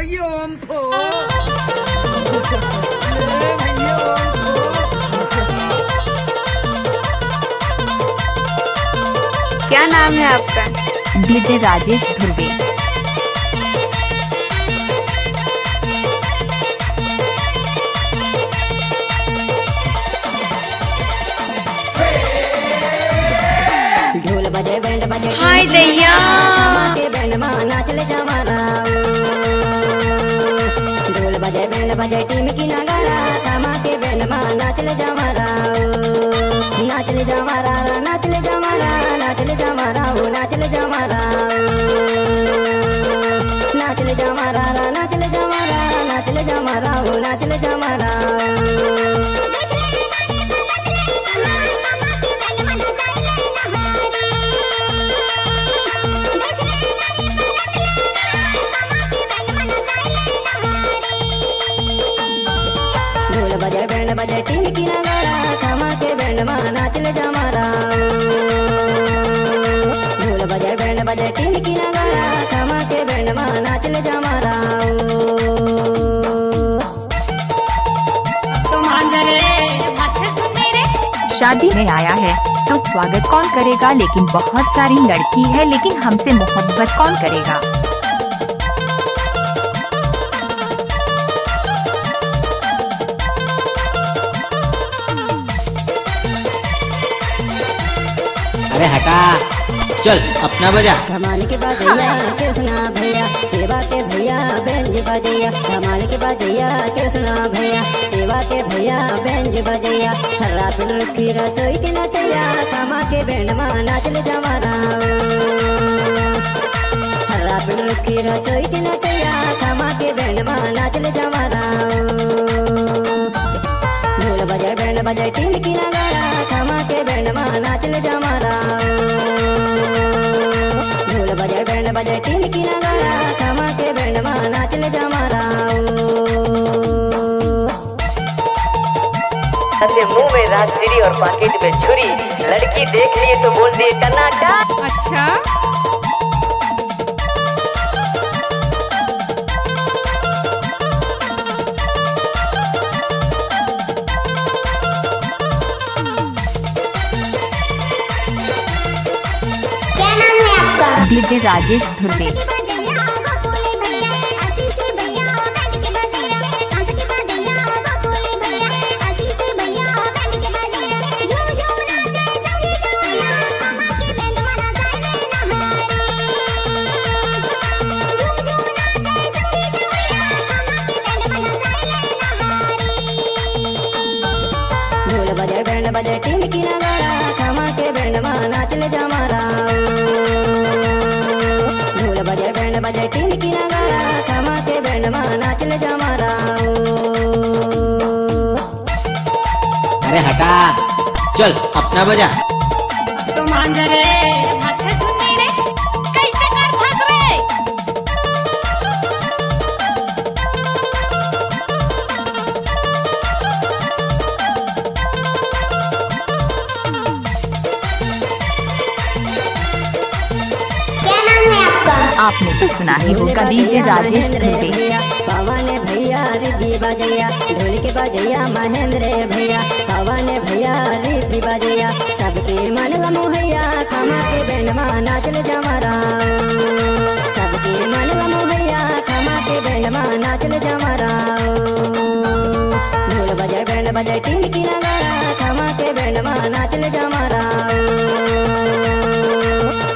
भैया ओम फो भैया ओम फो। क्या नाम है आपका? डीजे राजेश धुर्वे। ढोल बजे बैंड बजे हाय दैया के बैंड मां नाच ले जमारा। ढोल बजे बैंड बजे टीम की नगाड़ा थामा के बैंड मां नाच ले जमारा। नाच ले जमारा नाच ले जमारा नाच ले जमारा हो नाच ले जमारा। नाच ले जमारा नाच ले जमारा नाच ले जमारा हो नाच ले जमारा। ढोल बजे बैंड बजे टीम की नगाड़ा थामा के बैंड मां नाच ले जमारा। ढोल बजे बैंड बजे टीम की नगाड़ा थामा के बैंड मां नाच ले जमारा। शादी में आया है तो स्वागत कौन करेगा, लेकिन बहुत सारी लड़की है लेकिन हमसे मोहब्बत कौन करेगा। अरे हटा, चल अपना बजा। धमाल के बाजैया कृष्णा भैया सेवा के भैया बेंज बजैया। धमाल के बाजैया कृष्णा भैया सेवा के भैया बेंज बजैया। हर रात की रसोई के नचैया थामा के बैंड मां नाच ले जमारा। हर रात की रसोई के नचैया थामा के बैंड मां नाच ले जमारा। ढोल बजे बैंड बजे टीम की नगाड़ा थामा के बैंड मां नाच ले जमारा। ढोल बजे बैंड बजे टीम की नगाड़ा थामा के बैंड मां नाच ले जमारा। मुंह में राजश्री और पॉकेट में छुरी, लड़की देख लिए तो बोल दिए टनाटा। अच्छा डीजे राजेश धुर्वे। ढोल बजे बैंड बजे टीम की नगाड़ा थामा के बैंड मां नाच ले जमारा। ढोल बजे बैंड बजे टीम की नगाड़ा थामा के बैंड मां नाच ले जमारा। अरे हटा, चल अपना बजा। तो मांझा रे भात सुनी रे कैसे कर फंस रे। आपने तो सुना ही होगा डीजे राजेश धुर्वे। पवन भैया रिद्धि बजैया ढोल के बजैया महेंद्र भैया। पवन भैया रिद्धि बजैया सबके मन लमुहैया थामा के बैंड मां नाच ले जमारा। सबके मन लमुहैया थामा के बैंड मां नाच ले जमारा। ढोल बजे बैंड बजे टीम की नगाड़ा थामा के बैंड मां नाच ले जमारा।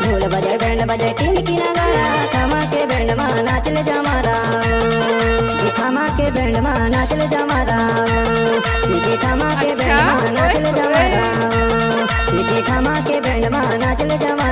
ढोल बजे बैंड बजे टीम की नगाड़ा थामा के बैंड मां नाच ले जमारा। थामा के बैंड मां नाच ले जमारा। थामा के बैंड मां नाच ले जमारा। थामा के बैंड मां नाच ले जमारा।